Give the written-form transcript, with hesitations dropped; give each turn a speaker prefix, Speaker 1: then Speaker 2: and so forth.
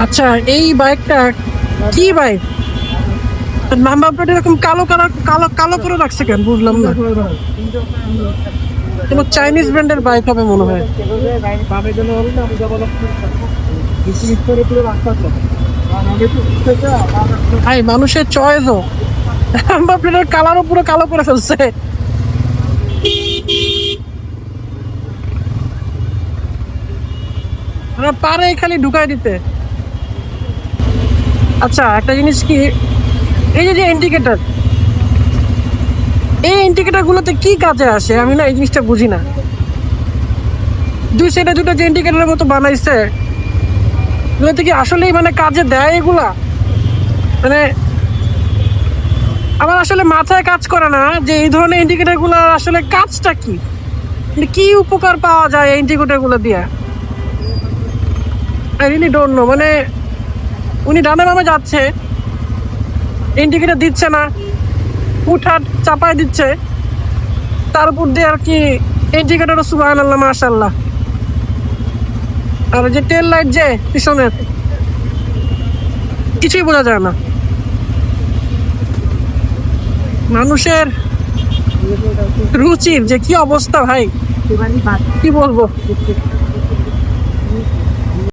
Speaker 1: আচ্ছা, এই বাইকটা কি বাইক? নাম্বার প্লেট এরকম কালো কালার, কালো কালো করে রাখছে কেন বুঝলাম না। কোনো চাইনিজ ব্র্যান্ডের বাইক হবে মনে হয়। ভাই মানুষের চয়েসও, নাম্বার প্লেটের কালারও পুরো কালো করে ফেলছে। ওরা পারে খালি ঢুকাই দিতে। আচ্ছা একটা জিনিস কি, এই যে ইন্ডিকেটর, এই ইন্ডিকেটর গুলোতে কি কাজে আসে আমি না এই জিনিসটা বুঝি না। দুই সাইডে দুটো যে ইন্ডিকেটরের মতো বানাইছে, এগুলোতে কি আসলেই মানে কাজে দেয় এগুলা? মানে আমার আসলে মাথায় কাজ করে না যে এই ধরনের ইন্ডিকেটর গুলো আসলে কাজটা কি, মানে কি উপকার পাওয়া যায় এই ইন্ডিকেটর গুলো দিয়ে। I really don't know. মানে উনি ডানে বামে যাচ্ছে, ইন্ডিকেটর দিচ্ছে না, উঠাট চাপায় দিচ্ছে, তার উপর দিয়ে আর কি ইন্ডিকেটর, সুবহানাল্লাহ মাশাআল্লাহ। আর যে টেল লাইট যে পিছনের, কিছুই বোঝা যায় না। মানুষের রুচির যে কি অবস্থা ভাই, কি বলবো।